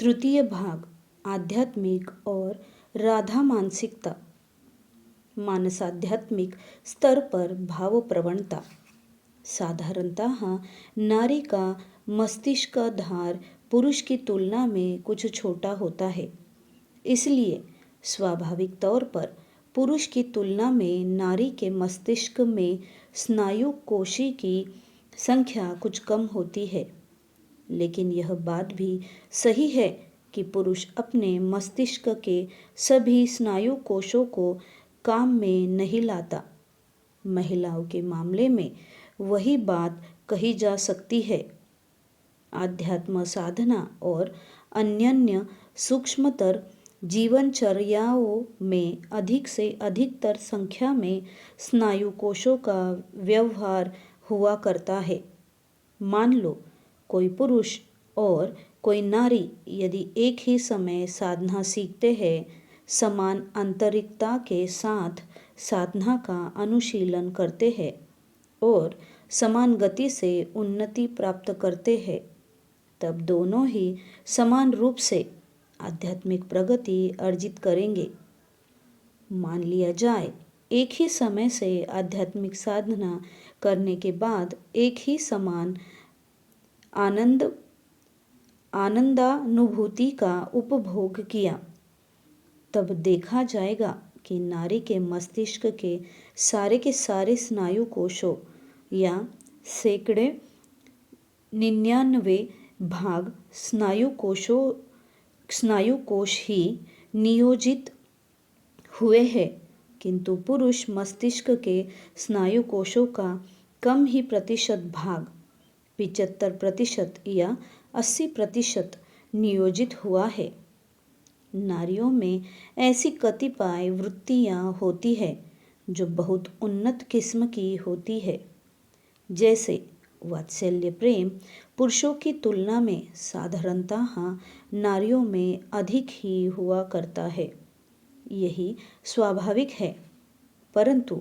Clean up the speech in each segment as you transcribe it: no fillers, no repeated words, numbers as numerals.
तृतीय भाग आध्यात्मिक और राधा मानसिकता। मानसाध्यात्मिक स्तर पर भाव प्रवणता। साधारणतः नारी का मस्तिष्क धार पुरुष की तुलना में कुछ छोटा होता है, इसलिए स्वाभाविक तौर पर पुरुष की तुलना में नारी के मस्तिष्क में स्नायु कोशि की संख्या कुछ कम होती है। लेकिन यह बात भी सही है कि पुरुष अपने मस्तिष्क के सभी स्नायु कोशों को काम में नहीं लाता। महिलाओं के मामले में वही बात कही जा सकती है। आध्यात्म साधना और अन्य सूक्ष्मतर जीवनचर्याओं में अधिक से अधिकतर संख्या में स्नायु कोशों का व्यवहार हुआ करता है। मान लो कोई पुरुष और कोई नारी यदि एक ही समय साधना सीखते हैं, समान आंतरिकता के साथ साधना का अनुशीलन करते हैं और समान गति से उन्नति प्राप्त करते हैं, तब दोनों ही समान रूप से आध्यात्मिक प्रगति अर्जित करेंगे। मान लिया जाए एक ही समय से आध्यात्मिक साधना करने के बाद एक ही समान आनंदानुभूति का उपभोग किया, तब देखा जाएगा कि नारी के मस्तिष्क के सारे स्नायु कोशों या सैकड़े 99 भाग स्नायु कोश ही नियोजित हुए हैं, किंतु पुरुष मस्तिष्क के स्नायु कोशों का कम ही प्रतिशत भाग 75% या 80% नियोजित हुआ है। नारियों में ऐसी कतिपय वृत्तियाँ होती है जो बहुत उन्नत किस्म की होती है, जैसे वात्सल्य प्रेम पुरुषों की तुलना में साधारणतः नारियों में अधिक ही हुआ करता है। यही स्वाभाविक है, परंतु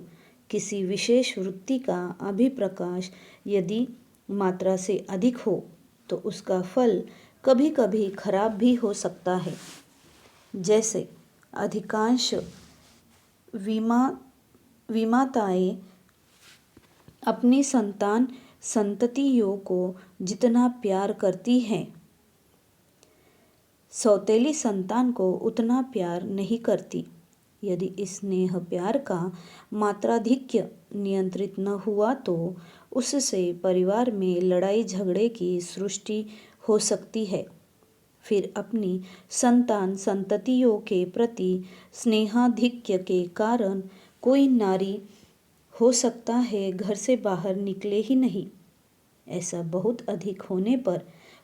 किसी विशेष वृत्ति का अभिप्रकाश यदि मात्रा से अधिक हो तो उसका फल कभी कभी खराब भी हो सकता है। जैसे अधिकांश विमाताएं अपनी संततियों को जितना प्यार करती हैं, सौतेली संतान को उतना प्यार नहीं करती। यदि इस स्नेह प्यार का मात्राधिक्य नियंत्रित न हुआ तो उससे परिवार में लड़ाई झगड़े की सृष्टि हो सकती है। फिर अपनी संततियों के प्रति स्नेहाधिक्य के कारण कोई नारी हो सकता है घर से बाहर निकले ही नहीं। ऐसा बहुत अधिक होने पर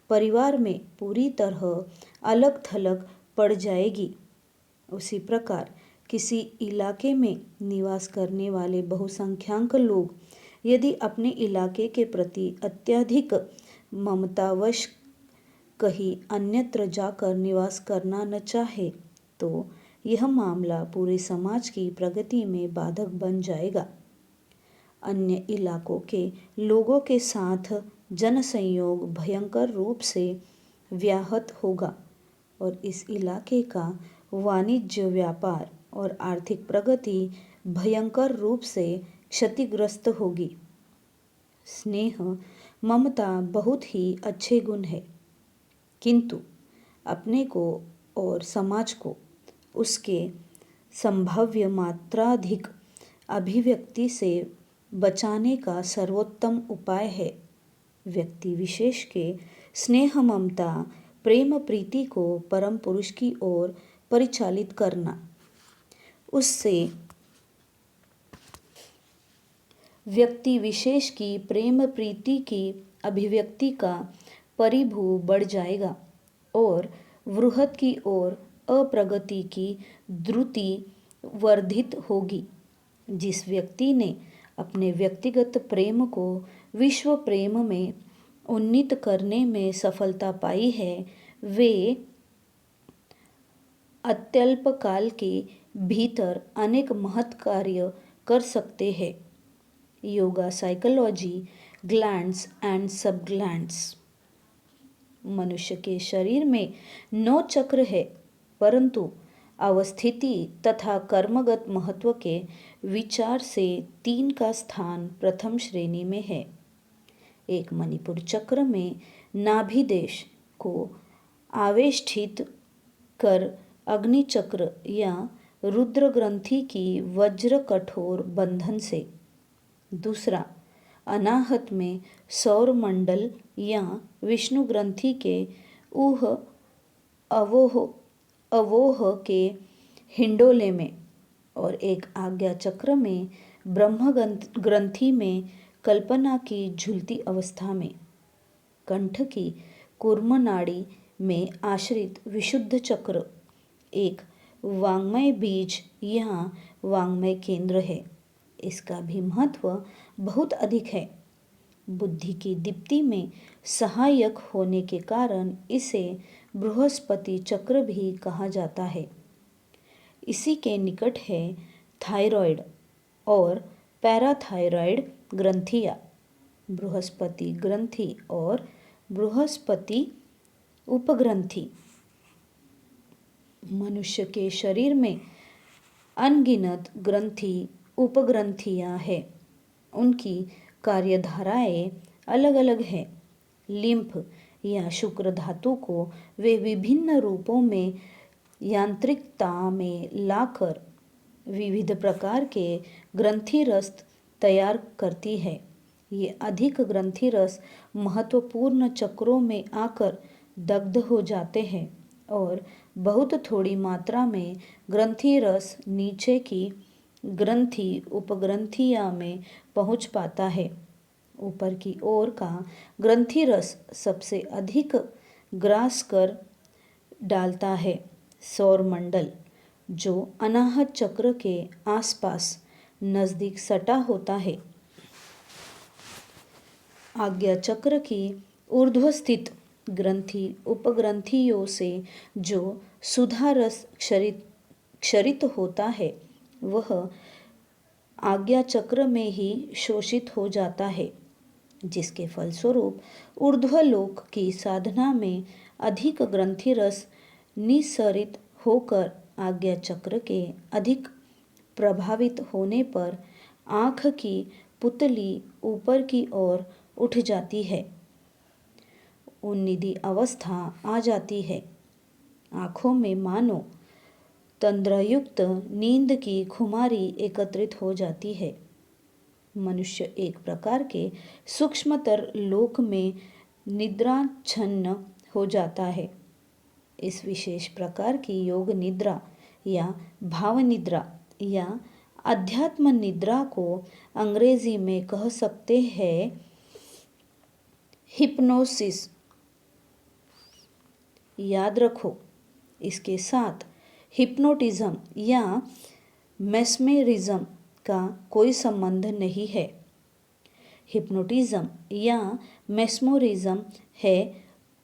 परिवार में पूरी तरह अलग थलग पड़ जाएगी। उसी प्रकार किसी इलाके में निवास करने वाले बहुसंख्यक लोग यदि अपने इलाके के प्रति अत्यधिक ममतावश कहीं अन्यत्र जाकर निवास करना न चाहे, तो यह मामला पूरे समाज की प्रगति में बाधक बन जाएगा। अन्य इलाकों के लोगों के साथ जनसंयोग भयंकर रूप से व्याहत होगा और इस इलाके का वाणिज्य व्यापार और आर्थिक प्रगति भयंकर रूप से क्षतिग्रस्त होगी। स्नेह ममता बहुत ही अच्छे गुण है, किंतु अपने को और समाज को उसके संभाव्य मात्राधिक अभिव्यक्ति से बचाने का सर्वोत्तम उपाय है व्यक्ति विशेष के स्नेह ममता प्रेम प्रीति को परम पुरुष की ओर परिचालित करना। उससे व्यक्ति विशेष की प्रेम प्रीति की अभिव्यक्ति का परिभू बढ़ जाएगा और वृहत की ओर अप्रगति की द्रुति वर्धित होगी। जिस व्यक्ति ने अपने व्यक्तिगत प्रेम को विश्व प्रेम में उन्नीत करने में सफलता पाई है, वे अत्यल्प काल के भीतर अनेक महत् कार्य कर सकते हैं। योगा साइकोलॉजी ग्लैंड्स एंड सब ग्लैंड्स। मनुष्य के शरीर में 9 चक्र है, परंतु अवस्थिति तथा कर्मगत महत्व के विचार से 3 का स्थान प्रथम श्रेणी में है। एक मणिपुर चक्र में नाभि देश को आवेष्टित कर अग्नि चक्र या रुद्र ग्रंथि की वज्र कठोर बंधन से, दूसरा अनाहत में सौर मंडल या विष्णु ग्रंथि के ऊह अवोह अवोह के हिंडोले में, और एक आज्ञा चक्र में ब्रह्म ग्रंथि में कल्पना की झूलती अवस्था में, कंठ की कूर्म नाड़ी में आश्रित विशुद्ध चक्र एक वांग्मय बीज या वांग्मय केंद्र है। इसका भी महत्व बहुत अधिक है। बुद्धि की दीप्ति में सहायक होने के कारण इसे बृहस्पति चक्र भी कहा जाता है। इसी के निकट है थायराइड और पैराथायराइड ग्रंथियाँ, बृहस्पति ग्रंथि और बृहस्पति उपग्रंथि। मनुष्य के शरीर में अनगिनत ग्रंथि उपग्रंथियाँ हैं। उनकी कार्यधाराएं अलग अलग हैं। लिम्फ या शुक्र धातु को वे विभिन्न रूपों में यांत्रिकता में लाकर विविध प्रकार के ग्रंथि रस तैयार करती है। ये अधिक ग्रंथि रस महत्वपूर्ण चक्रों में आकर दग्ध हो जाते हैं और बहुत थोड़ी मात्रा में ग्रंथि रस नीचे की ग्रंथि उपग्रंथिया में पहुंच पाता है। ऊपर की ओर का ग्रंथि रस सबसे अधिक ग्रास कर डालता है सौर मंडल, जो अनाहत चक्र के आसपास नज़दीक सटा होता है। आज्ञा चक्र की ऊर्ध्व स्थित ग्रंथि उपग्रंथियों से जो सुधा रस क्षरित होता है वह आज्ञा चक्र में ही शोषित हो जाता है, जिसके फलस्वरूप ऊर्ध्वलोक की साधना में अधिक ग्रंथि रस निस्सरित होकर आज्ञा चक्र के अधिक प्रभावित होने पर आँख की पुतली ऊपर की ओर उठ जाती है, उन्निधि अवस्था आ जाती है। आँखों में मानो तंद्रयुक्त नींद की खुमारी एकत्रित हो जाती है। मनुष्य एक प्रकार के सूक्ष्मतर लोक में निद्राच्छन्न हो जाता है। इस विशेष प्रकार की योग निद्रा या भाव निद्रा या अध्यात्म निद्रा को अंग्रेजी में कह सकते हैं हिप्नोसिस। याद रखो, इसके साथ हिप्नोटिज्म या मेस्मेरिज्म का कोई संबंध नहीं है। हिप्नोटिज्म या मेस्मोरिज्म है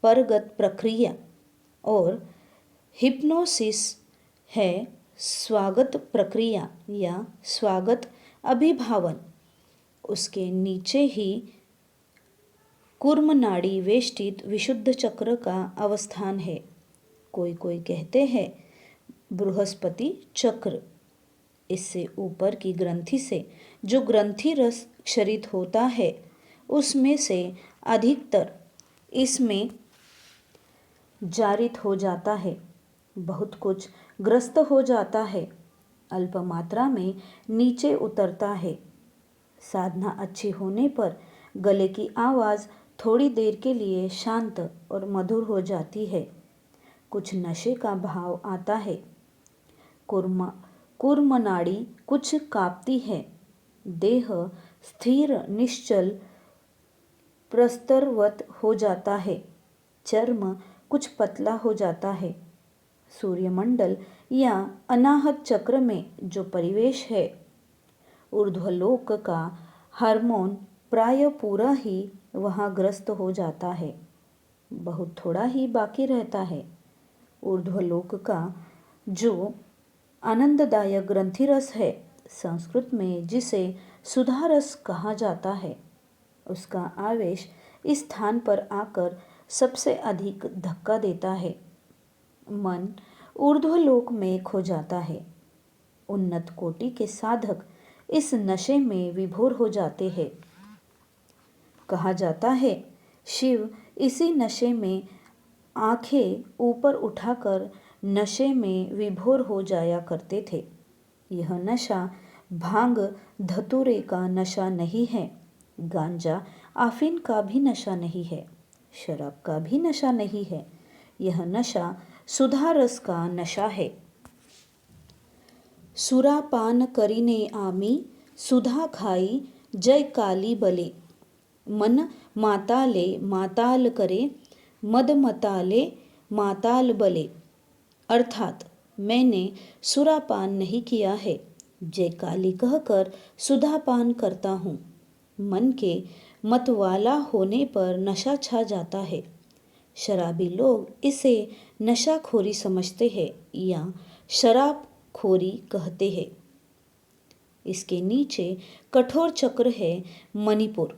परगत प्रक्रिया और हिप्नोसिस है स्वागत प्रक्रिया या स्वागत अभिभावन। उसके नीचे ही कूर्म नाड़ी वेष्टित विशुद्ध चक्र का अवस्थान है। कोई कोई कहते हैं बृहस्पति चक्र। इससे ऊपर की ग्रंथि से जो ग्रंथि रस क्षरित होता है उसमें से अधिकतर इसमें जारित हो जाता है। बहुत कुछ ग्रस्त हो जाता है, अल्प मात्रा में नीचे उतरता है। साधना अच्छी होने पर गले की आवाज़ थोड़ी देर के लिए शांत और मधुर हो जाती है। कुछ नशे का भाव आता है। कूर्म नाड़ी कुछ कांपती है। देह स्थिर निश्चल प्रस्तरवत हो जाता है। चर्म कुछ पतला हो जाता है। सूर्यमंडल या अनाहत चक्र में जो परिवेश है, ऊर्ध्वलोक का हार्मोन प्राय पूरा ही वहाँ ग्रस्त हो जाता है। बहुत थोड़ा ही बाकी रहता है। ऊर्ध्वलोक का जो आनंददायक ग्रंथि रस है, संस्कृत में जिसे सुधा रस कहा जाता है, उसका आवेश इस स्थान पर आकर सबसे अधिक धक्का देता है। मन ऊर्ध्वलोक में खो जाता है। उन्नत कोटि के साधक इस नशे में विभोर हो जाते हैं। कहा जाता है शिव इसी नशे में आंखें ऊपर उठाकर नशे में विभोर हो जाया करते थे। यह नशा भांग धतूरे का नशा नहीं है, गांजा आफीन का भी नशा नहीं है, शराब का भी नशा नहीं है। यह नशा सुधा रस का नशा है। सुरापान करीने आमी सुधा खाई जय काली बले। मन माताले माताल करे मद मताले माताल बले। अर्थात मैंने सुरापान नहीं किया है, जय काली कहकर सुधापान करता हूँ। मन के मतवाला होने पर नशा छा जाता है। शराबी लोग इसे नशाखोरी समझते हैं या शराबखोरी कहते हैं। इसके नीचे कठोर चक्र है मणिपुर।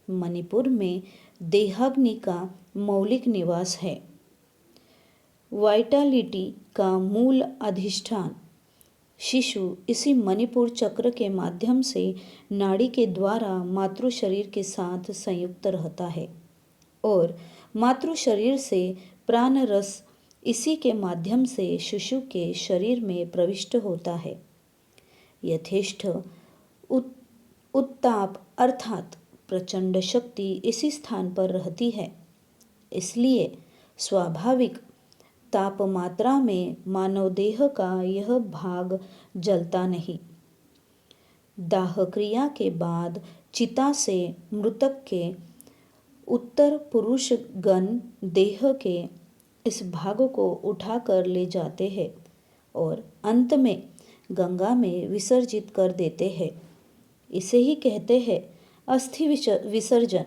मणिपुर में देहाग्नि का मौलिक निवास है। वाइटालिटी का मूल अधिष्ठान शिशु इसी मणिपुर चक्र के माध्यम से नाड़ी के द्वारा मातृ शरीर के साथ संयुक्त रहता है और मातृ शरीर से प्राण रस इसी के माध्यम से शिशु के शरीर में प्रविष्ट होता है। यथेष्ट उत्ताप अर्थात प्रचंड शक्ति इसी स्थान पर रहती है। इसलिए स्वाभाविक तापमात्रा में मानव देह का यह भाग जलता नहीं। दाह क्रिया के बाद चिता से मृतक के उत्तर पुरुष गण देह के इस भाग को उठाकर ले जाते हैं और अंत में गंगा में विसर्जित कर देते हैं। इसे ही कहते हैं अस्थि विसर्जन।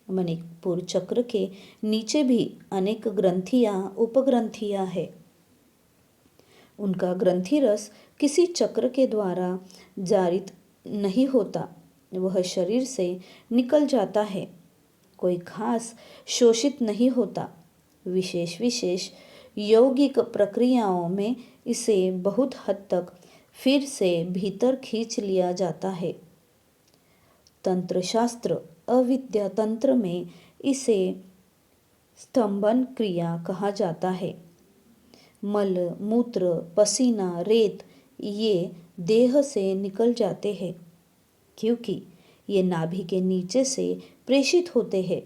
मणिपुर चक्र के नीचे भी अनेक ग्रंथियां उपग्रंथियां हैं। उनका ग्रंथि रस किसी चक्र के द्वारा जारित नहीं होता, वह शरीर से निकल जाता है। कोई खास शोषित नहीं होता। विशेष यौगिक प्रक्रियाओं में इसे बहुत हद तक फिर से भीतर खींच लिया जाता है। तंत्रशास्त्र अविद्या तंत्र में इसे स्तंभन क्रिया कहा जाता है। मल मूत्र पसीना रेत ये देह से निकल जाते हैं क्योंकि ये नाभि के नीचे से प्रेषित होते हैं।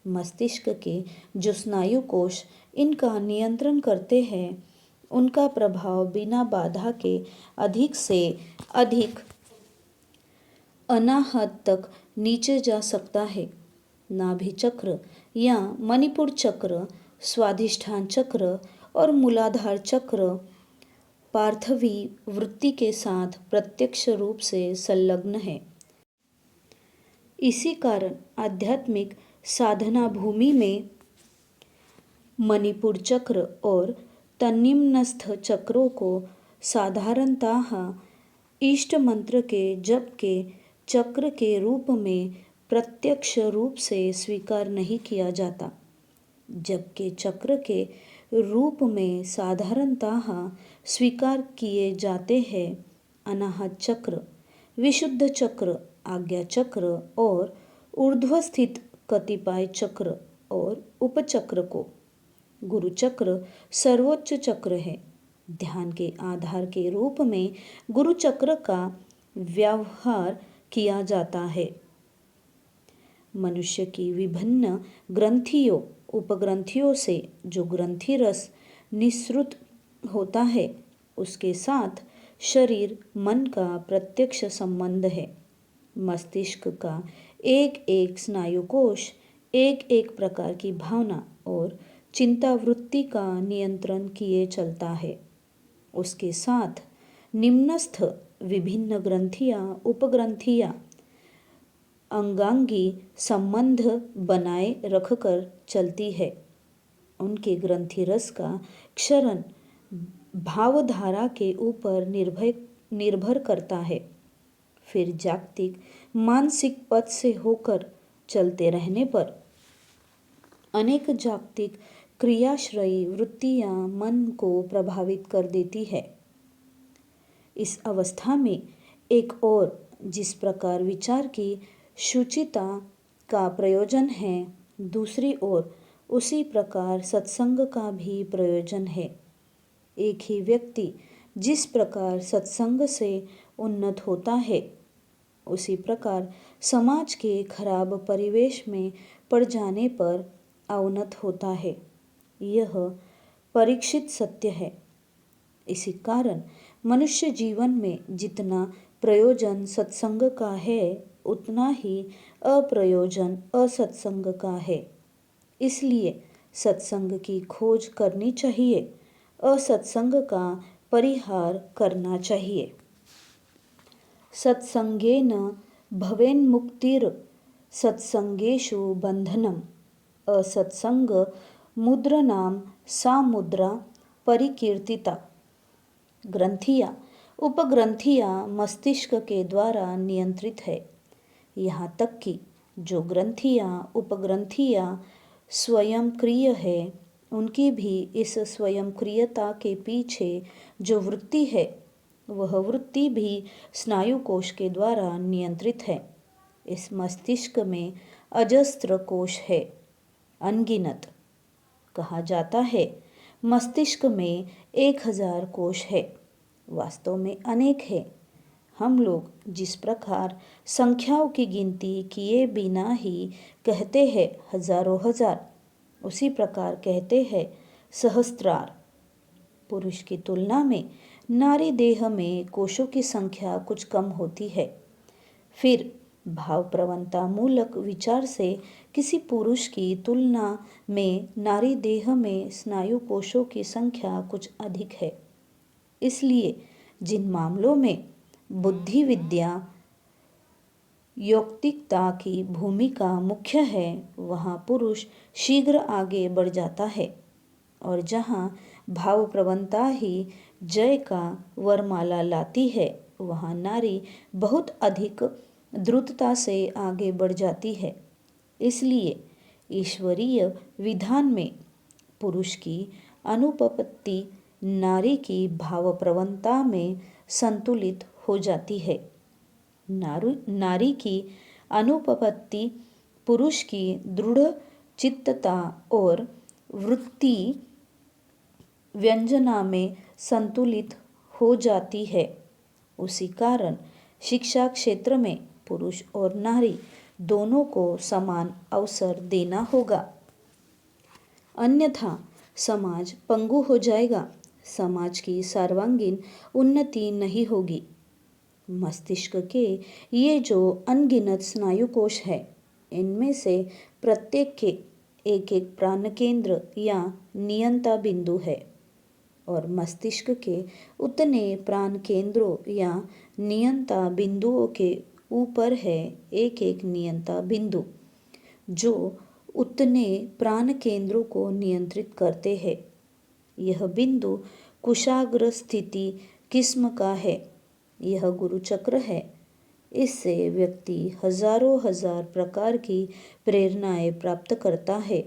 मस्तिष्क के जो स्नायु कोश इनका नियंत्रण करते हैं उनका प्रभाव बिना बाधा के अधिक से अधिक अनाहत तक नीचे जा सकता है। नाभि चक्र या मणिपुर चक्र, स्वाधिष्ठान चक्र और मूलाधार चक्र पार्थवी वृत्ति के साथ प्रत्यक्ष रूप से संलग्न है। इसी कारण आध्यात्मिक साधना भूमि में मणिपुर चक्र और तन्निम्नस्थ चक्रों को साधारणतः इष्ट मंत्र के जप के चक्र के रूप में प्रत्यक्ष रूप से स्वीकार नहीं किया जाता, जबकि चक्र के रूप में साधारणतः स्वीकार किए जाते हैं अनाहत चक्र, विशुद्ध चक्र, आज्ञा चक्र और ऊर्ध्वस्थित कतिपय चक्र और उपचक्र को। गुरु चक्र सर्वोच्च चक्र है। ध्यान के आधार के रूप में गुरु चक्र का व्यवहार किया जाता है। मनुष्य की विभिन्न ग्रंथियों उपग्रंथियों से जो ग्रंथि रस निःसृत होता है उसके साथ शरीर मन का प्रत्यक्ष संबंध है। मस्तिष्क का एक एक स्नायु कोश एक एक प्रकार की भावना और चिंता वृत्ति का नियंत्रण किए चलता है। उसके साथ निम्नस्थ विभिन्न ग्रंथियां उपग्रंथियां अंगांगी संबंध बनाए रखकर चलती है। उनके ग्रंथि रस का क्षरण भावधारा के ऊपर निर्भर करता है। फिर जागतिक मानसिक पथ से होकर चलते रहने पर अनेक जागतिक क्रियाश्रयी वृत्तियां मन को प्रभावित कर देती है। इस अवस्था में एक और जिस प्रकार विचार की शुचिता का प्रयोजन है, दूसरी ओर उसी प्रकार सत्संग का भी प्रयोजन है। एक ही व्यक्ति जिस प्रकार सत्संग से उन्नत होता है, उसी प्रकार समाज के खराब परिवेश में पड़ जाने पर अवनत होता है। यह परीक्षित सत्य है। इसी कारण मनुष्य जीवन में जितना प्रयोजन सत्संग का है, उतना ही अप्रयोजन असत्संग का है। इसलिए सत्संग की खोज करनी चाहिए, असत्संग का परिहार करना चाहिए। सत्संगेन भवेन्मुक्तिर् सत्संगेषु बंधनम् असत्संग मुद्रनाम सा मुद्रा परिकीर्तिता। ग्रंथियाँ उपग्रंथियाँ मस्तिष्क के द्वारा नियंत्रित है। यहाँ तक कि जो ग्रंथियाँ उपग्रंथियाँ स्वयंक्रिय है, उनकी भी इस स्वयंक्रियता के पीछे जो वृत्ति है, वह वृत्ति भी स्नायु कोश के द्वारा नियंत्रित है। इस मस्तिष्क में अजस्त्र कोश है, अनगिनत। कहा जाता है मस्तिष्क में 1000 कोश है, वास्तव में अनेक है। हम लोग जिस प्रकार संख्याओं की गिनती किए बिना ही कहते हैं हजारों हजार, उसी प्रकार कहते हैं सहस्त्रार। पुरुष की तुलना में नारी देह में कोशों की संख्या कुछ कम होती है। फिर भाव प्रवणता मूलक विचार से किसी पुरुष की तुलना में नारी देह में स्नायु कोशों की संख्या कुछ अधिक है। इसलिए जिन मामलों में बुद्धि विद्या यौक्तिकता की भूमिका मुख्य है, वहाँ पुरुष शीघ्र आगे बढ़ जाता है, और जहाँ भाव प्रवणता ही जय का वरमाला लाती है, वहाँ नारी बहुत अधिक द्रुतता से आगे बढ़ जाती है। इसलिए ईश्वरीय विधान में पुरुष की अनुपपत्ति नारी की भाव प्रवणता में संतुलित हो जाती है। नारी की अनुपपत्ति पुरुष की दृढ़ चित्तता और वृत्ति व्यंजना में संतुलित हो जाती है। उसी कारण शिक्षा क्षेत्र में पुरुष और नारी दोनों को समान अवसर देना होगा, अन्यथा समाज पंगु हो जाएगा, समाज की सर्वांगीण उन्नति नहीं होगी। मस्तिष्क के ये जो अनगिनत स्नायु कोश है, इनमें से प्रत्येक के एक एक प्राण केंद्र या नियंता बिंदु है, और मस्तिष्क के उतने प्राण केंद्रों या नियंता बिंदुओं के ऊपर है एक एक नियंता बिंदु, जो उतने प्राण केंद्रों को नियंत्रित करते हैं। यह बिंदु कुशाग्र स्थिति किस्म का है। यह गुरु चक्र है। इससे व्यक्ति हजारों हजार प्रकार की प्रेरणाएं प्राप्त करता है।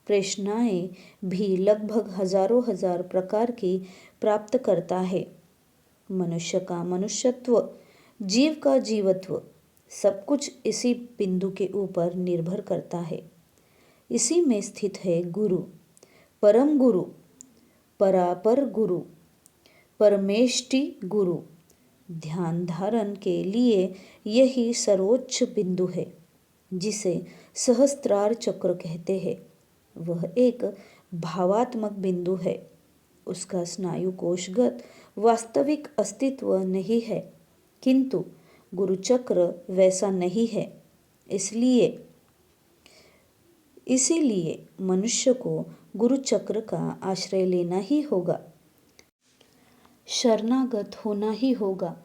प्रेरणाएं भी लगभग हजारों हजार प्रकार की प्राप्त करता है। मनुष्य का मनुष्यत्व, जीव का जीवत्व, सब कुछ इसी बिंदु के ऊपर निर्भर करता है। इसी में स्थित है गुरु, परम गुरु, परापर गुरु, परमेष्टि गुरु। ध्यान धारण के लिए यही सर्वोच्च बिंदु है, जिसे सहस्त्रार चक्र कहते हैं। वह एक भावात्मक बिंदु है। उसका स्नायु कोशगत वास्तविक अस्तित्व नहीं है, किंतु गुरु चक्र वैसा नहीं है। इसीलिए मनुष्य को गुरु चक्र का आश्रय लेना ही होगा, शरणागत होना ही होगा।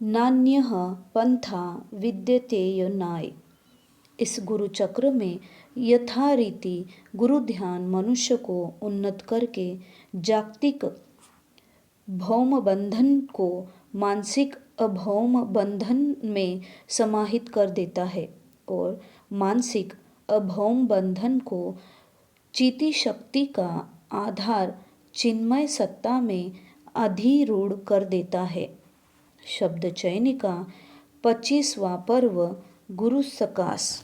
नान्यः पंथा विद्यते नाय। इस गुरु चक्र में यथारीति गुरु ध्यान मनुष्य को उन्नत करके जागतिक भौम बंधन को मानसिक अभौम बंधन में समाहित कर देता है, और मानसिक अभौम बंधन को चिति शक्ति का आधार चिन्मय सत्ता में अधिरूढ़ कर देता है। शब्द चयनी का 25वां पर्व गुरु सकाश।